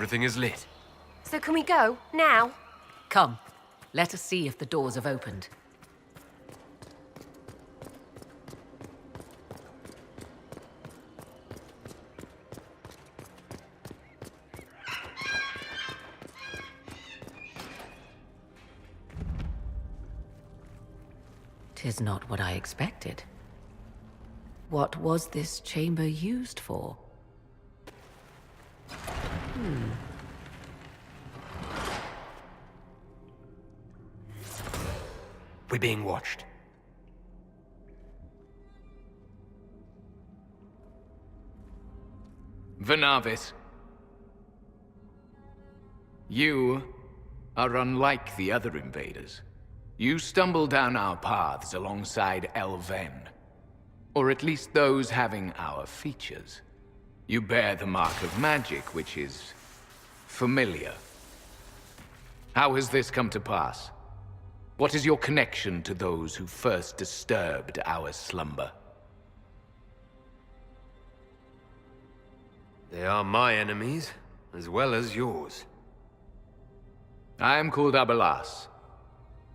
Everything is lit. So can we go? Now? Come, let us see if the doors have opened. Tis not what I expected. What was this chamber used for? We're being watched. Vernavis. You are unlike the other invaders. You stumble down our paths alongside Elven. Or at least those having our features. You bear the mark of magic, which is familiar. How has this come to pass? What is your connection to those who first disturbed our slumber? They are my enemies, as well as yours. I am called Abelas.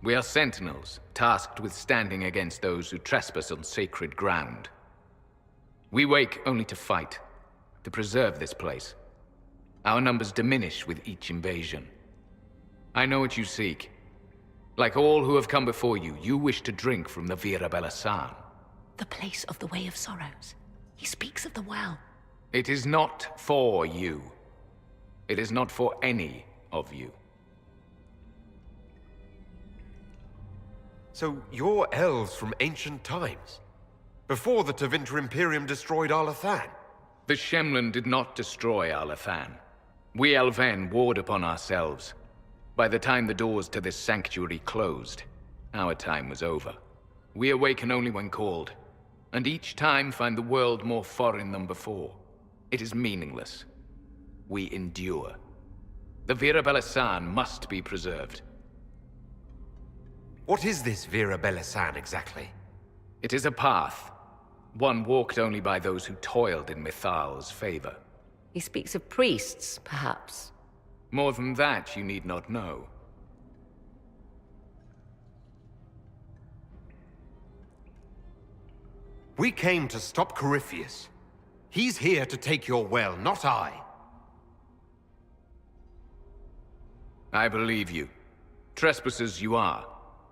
We are sentinels, tasked with standing against those who trespass on sacred ground. We wake only to fight, to preserve this place. Our numbers diminish with each invasion. I know what you seek. Like all who have come before you, you wish to drink from the Vira Belasan. The place of the Way of Sorrows. He speaks of the well. It is not for you. It is not for any of you. So you're elves from ancient times? Before the Tevinter Imperium destroyed Arlathan? The Shemlin did not destroy Arlathan. We Elven warred upon ourselves. By the time the doors to this sanctuary closed, our time was over. We awaken only when called, and each time find the world more foreign than before. It is meaningless. We endure. The Vira Belasan must be preserved. What is this Vira Belasan exactly? It is a path, one walked only by those who toiled in Mithal's favor. He speaks of priests, perhaps. More than that, you need not know. We came to stop Corypheus. He's here to take your well, not I. I believe you. Trespassers you are,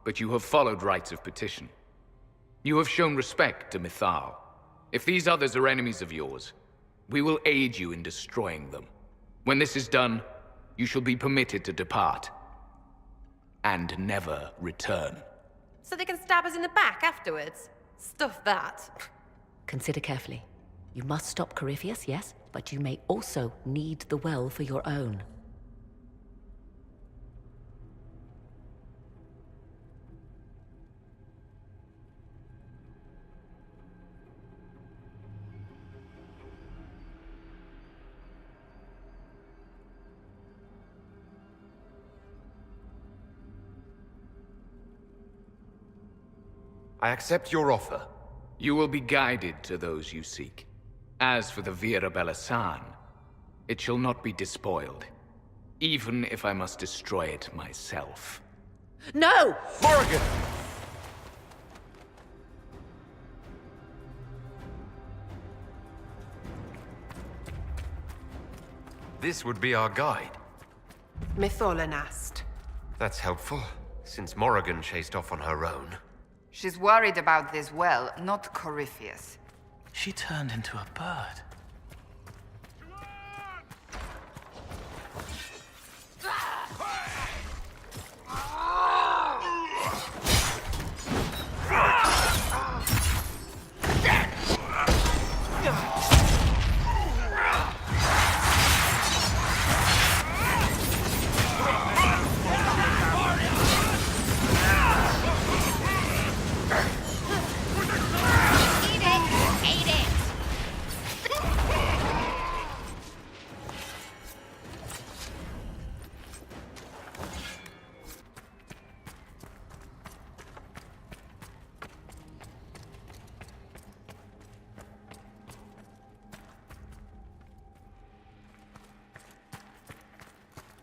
but you have followed rites of petition. You have shown respect to Mithal. If these others are enemies of yours, we will aid you in destroying them. When this is done, you shall be permitted to depart. And never return. So they can stab us in the back afterwards? Stuff that. Consider carefully. You must stop Corypheus, yes, but you may also need the well for your own. I accept your offer. You will be guided to those you seek. As for the Vira Belasan, it shall not be despoiled, even if I must destroy it myself. No! Morrigan! This would be our guide. Mytholanast. That's helpful, since Morrigan chased off on her own. She's worried about this well, not Corypheus. She turned into a bird.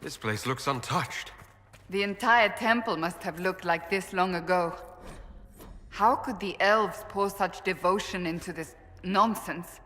This place looks untouched. The entire temple must have looked like this long ago. How could the elves pour such devotion into this nonsense?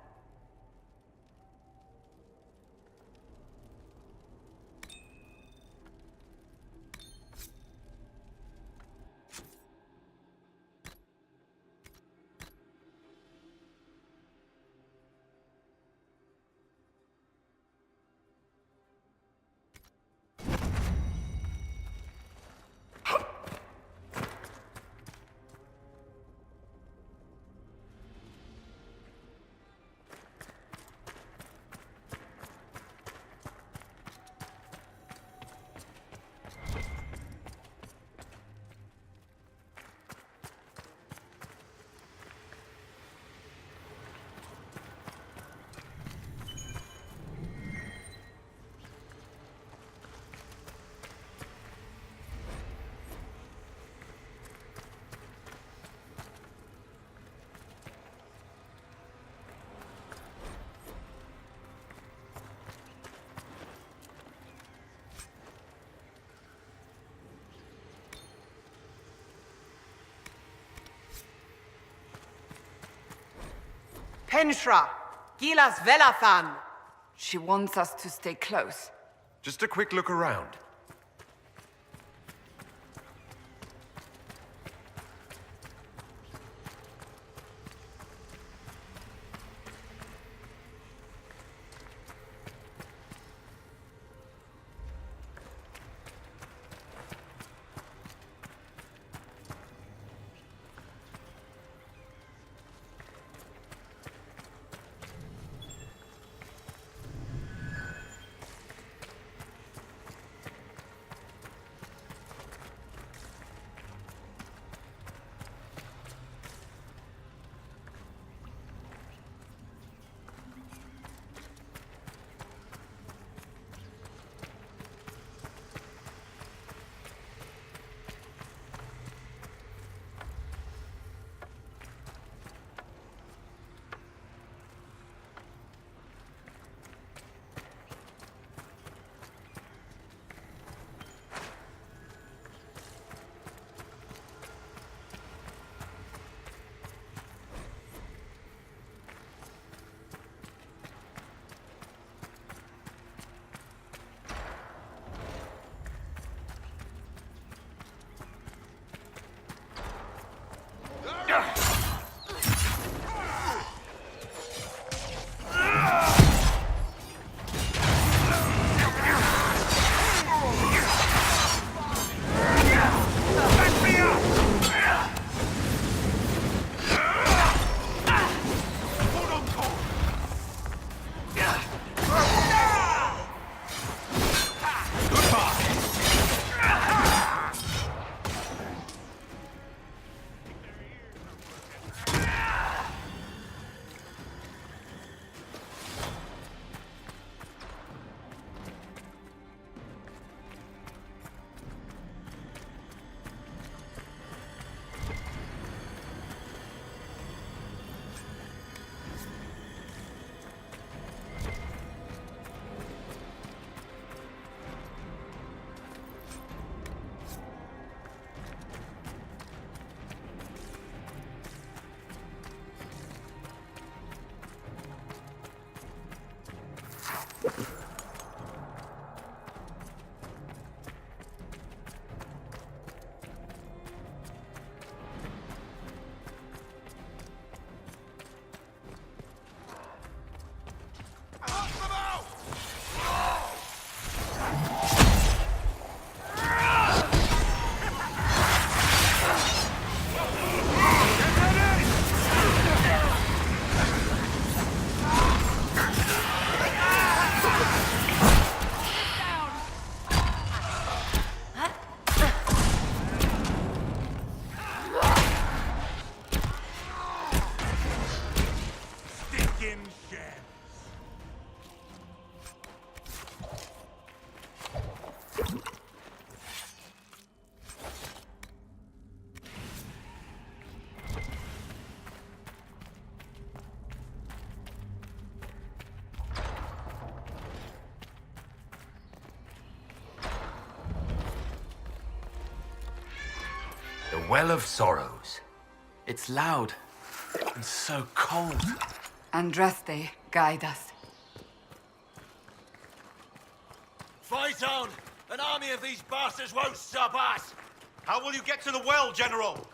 Penshra, Gilas Velathan. She wants us to stay close. Just a quick look around. Well of Sorrows. It's loud and so cold. Andraste, guide us. Fight on! An army of these bastards won't stop us! How will you get to the well, General?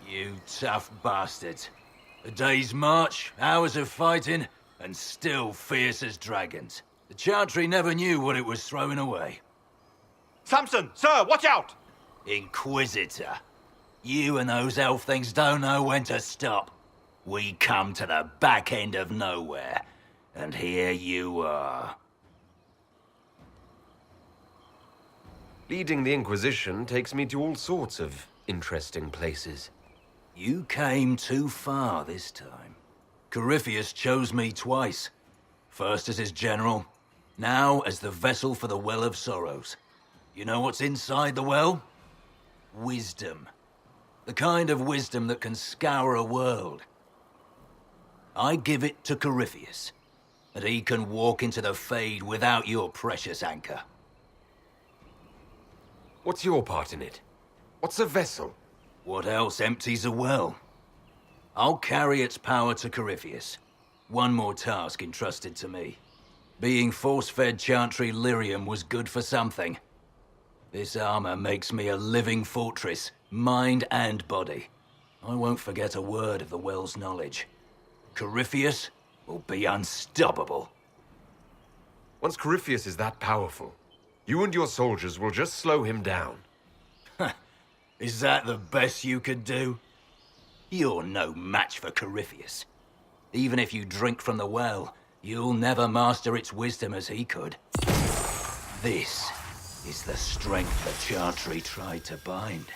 You tough bastards. A day's march, hours of fighting, and still fierce as dragons. The Chantry never knew what it was throwing away. Samson, sir, watch out! Inquisitor. You and those elf things don't know when to stop. We come to the back end of nowhere, and here you are. Leading the Inquisition takes me to all sorts of interesting places. You came too far this time. Corypheus chose me twice. First as his general, now as the vessel for the Well of Sorrows. You know what's inside the well? Wisdom. The kind of wisdom that can scour a world. I give it to Corypheus, and he can walk into the Fade without your precious anchor. What's your part in it? What's a vessel? What else empties a well? I'll carry its power to Corypheus. One more task entrusted to me. Being force-fed Chantry lyrium was good for something. This armor makes me a living fortress, mind and body. I won't forget a word of the well's knowledge. Corypheus will be unstoppable. Once Corypheus is that powerful, you and your soldiers will just slow him down. Is that the best you could do? You're no match for Corypheus. Even if you drink from the well, you'll never master its wisdom as he could. This is the strength the Chantry tried to bind.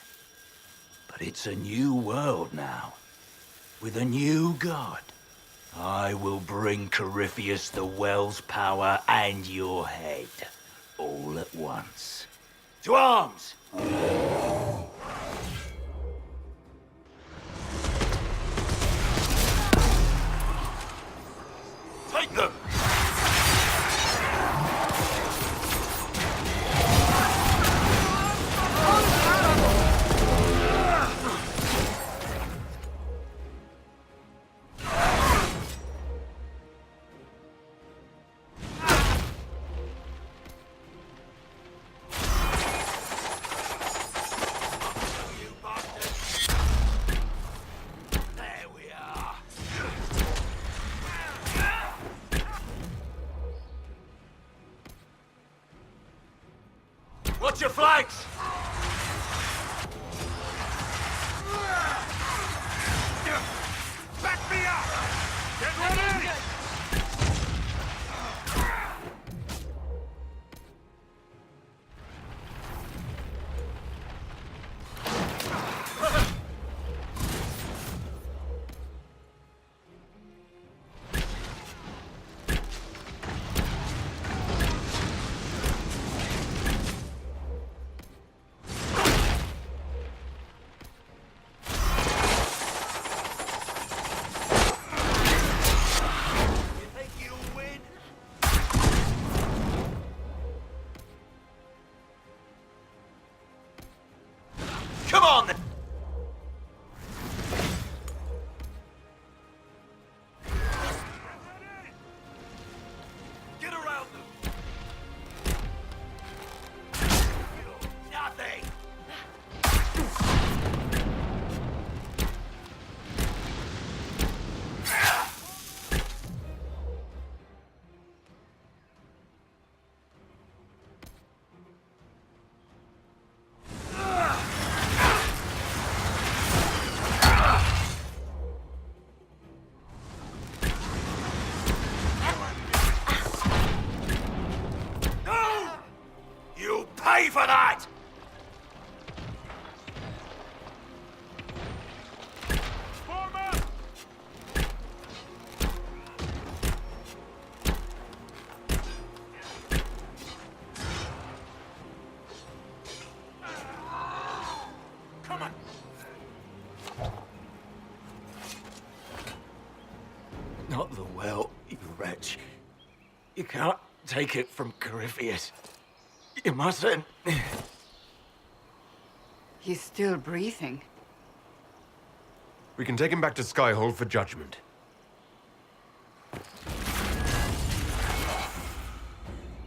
But it's a new world now, with a new god. I will bring Corypheus the well's power and your head, all at once. To arms! Take them! Watch your flanks! Back me up! Get ready! Come on! Get around them! Nothing! You'll pay for that! Form up! Come on! You can't take it from Corypheus. You mustn't. He's still breathing. We can take him back to Skyhold for judgment.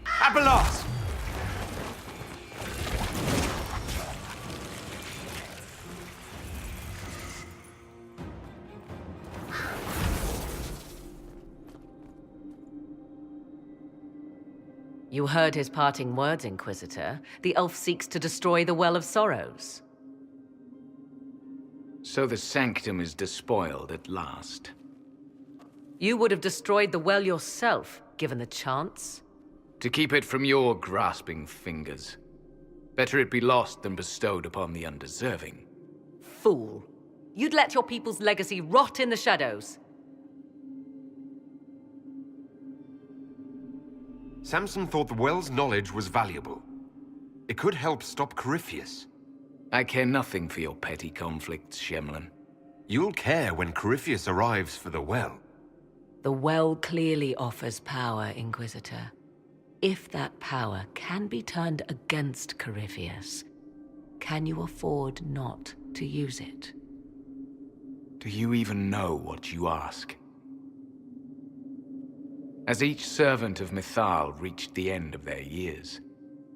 Abelas! You heard his parting words, Inquisitor. The elf seeks to destroy the Well of Sorrows. So the sanctum is despoiled at last. You would have destroyed the well yourself, given the chance. To keep it from your grasping fingers. Better it be lost than bestowed upon the undeserving. Fool. You'd let your people's legacy rot in the shadows. Samson thought the well's knowledge was valuable. It could help stop Corypheus. I care nothing for your petty conflicts, Shemlin. You'll care when Corypheus arrives for the well. The well clearly offers power, Inquisitor. If that power can be turned against Corypheus, can you afford not to use it? Do you even know what you ask? As each servant of Mythal reached the end of their years,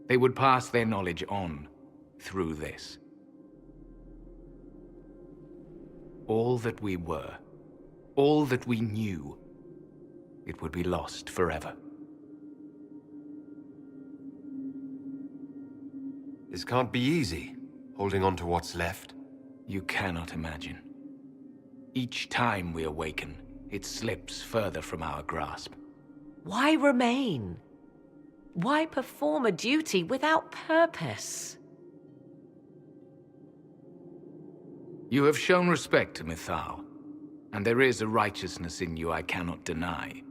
they would pass their knowledge on through this. All that we were, all that we knew, it would be lost forever. This can't be easy, holding on to what's left. You cannot imagine. Each time we awaken, it slips further from our grasp. Why remain? Why perform a duty without purpose? You have shown respect to Mythal, and there is a righteousness in you I cannot deny.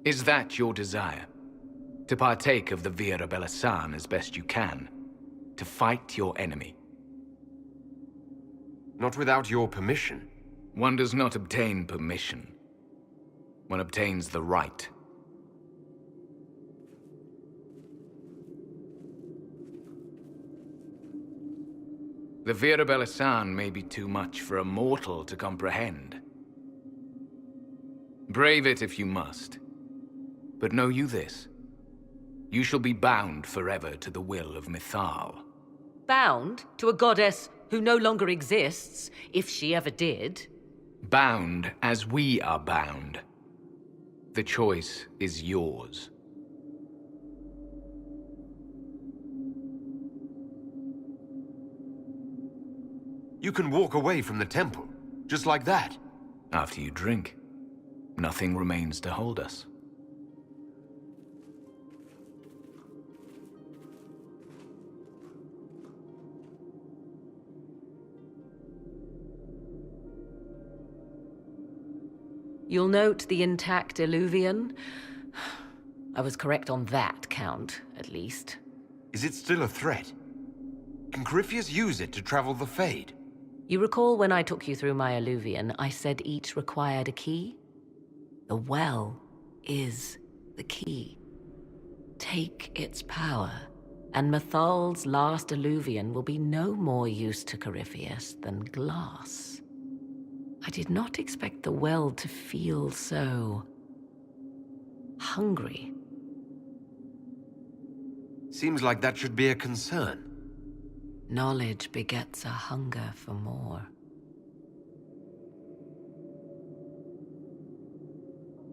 Is that your desire? To partake of the Vira Belasan as best you can? To fight your enemy? Not without your permission. One does not obtain permission. One obtains the right. The Vira Belasan may be too much for a mortal to comprehend. Brave it if you must. But know you this. You shall be bound forever to the will of Mythal. Bound to a goddess who no longer exists, if she ever did. Bound as we are bound. The choice is yours. You can walk away from the temple, just like that. After you drink, nothing remains to hold us. You'll note the intact Illuvian. I was correct on that count, at least. Is it still a threat? Can Corypheus use it to travel the Fade? You recall when I took you through my Illuvian, I said each required a key? The well is the key. Take its power, and Mythal's last Illuvian will be no more use to Corypheus than glass. I did not expect the well to feel so hungry. Seems like that should be a concern. Knowledge begets a hunger for more.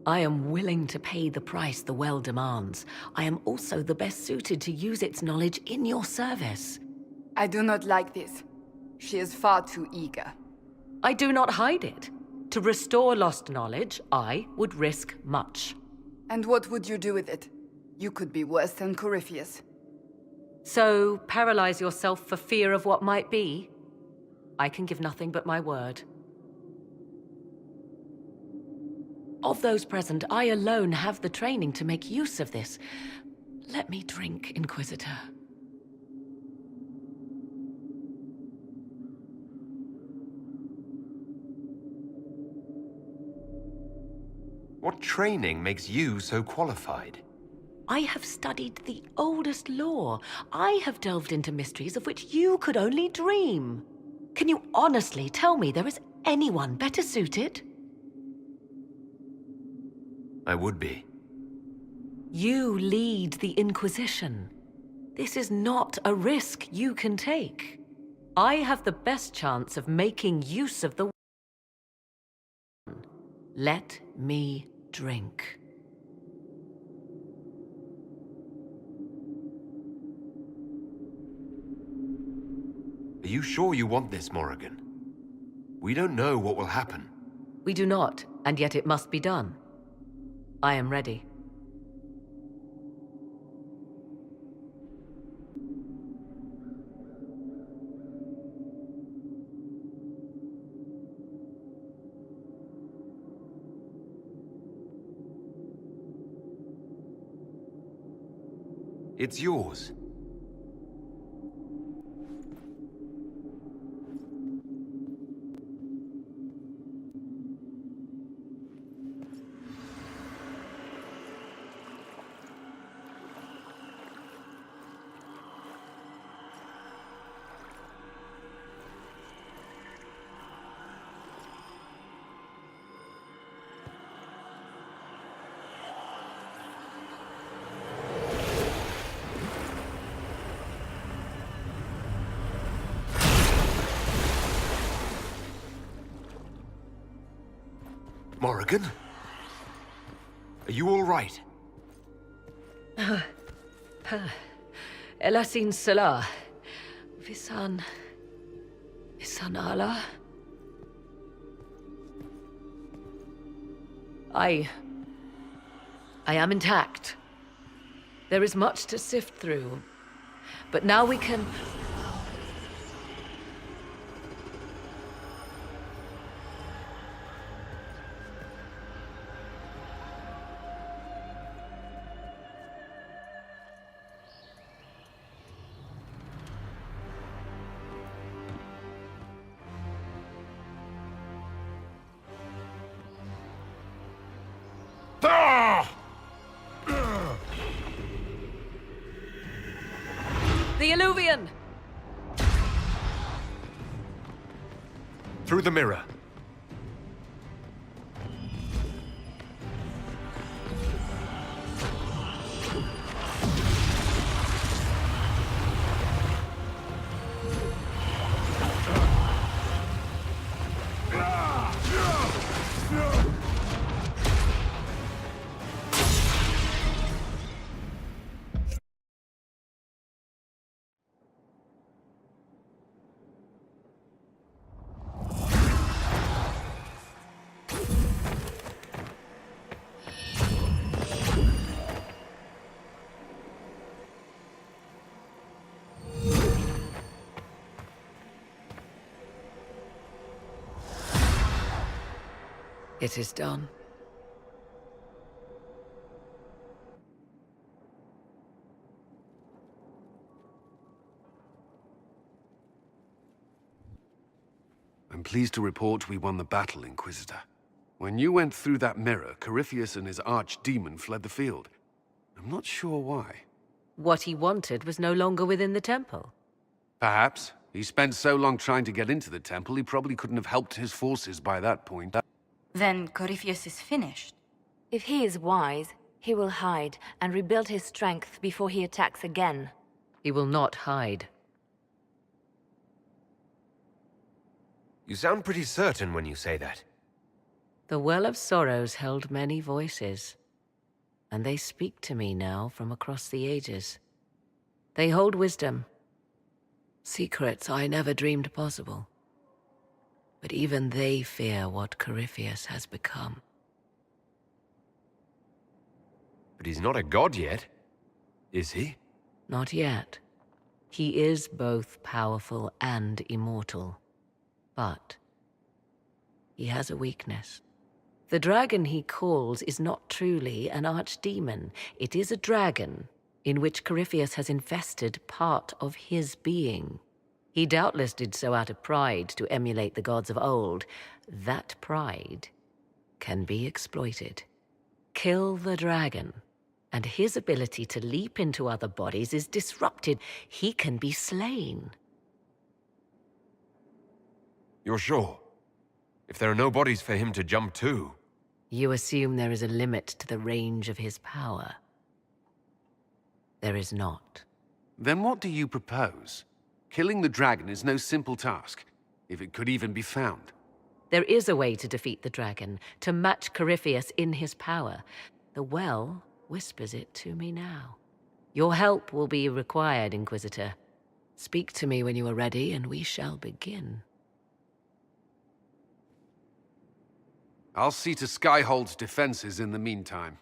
I am willing to pay the price the well demands. I am also the best suited to use its knowledge in your service. I do not like this. She is far too eager. I do not hide it. To restore lost knowledge, I would risk much. And what would you do with it? You could be worse than Corypheus. So, paralyze yourself for fear of what might be? I can give nothing but my word. Of those present, I alone have the training to make use of this. Let me drink, Inquisitor. What training makes you so qualified? I have studied the oldest lore. I have delved into mysteries of which you could only dream. Can you honestly tell me there is anyone better suited? I would be. You lead the Inquisition. This is not a risk you can take. I have the best chance of making use of the... Let me drink. Are you sure you want this, Morrigan? We don't know what will happen. We do not, and yet it must be done. I am ready. It's yours. Morrigan? Are you all right? Elasin Salah. Visan Allah. I am intact. There is much to sift through, but now we can... The Illuvian! Through the mirror. It is done. I'm pleased to report we won the battle, Inquisitor. When you went through that mirror, Corypheus and his archdemon fled the field. I'm not sure why. What he wanted was no longer within the temple. Perhaps. He spent so long trying to get into the temple, he probably couldn't have helped his forces by that point. Then Corypheus is finished. If he is wise, he will hide and rebuild his strength before he attacks again. He will not hide. You sound pretty certain when you say that. The Well of Sorrows held many voices, and they speak to me now from across the ages. They hold wisdom, secrets I never dreamed possible. But even they fear what Corypheus has become. But he's not a god yet, is he? Not yet. He is both powerful and immortal. But he has a weakness. The dragon he calls is not truly an archdemon. It is a dragon in which Corypheus has infested part of his being. He doubtless did so out of pride to emulate the gods of old. That pride can be exploited. Kill the dragon, and his ability to leap into other bodies is disrupted. He can be slain. You're sure? If there are no bodies for him to jump to... You assume there is a limit to the range of his power. There is not. Then what do you propose? Killing the dragon is no simple task, if it could even be found. There is a way to defeat the dragon, to match Corypheus in his power. The well whispers it to me now. Your help will be required, Inquisitor. Speak to me when you are ready, and we shall begin. I'll see to Skyhold's defenses in the meantime.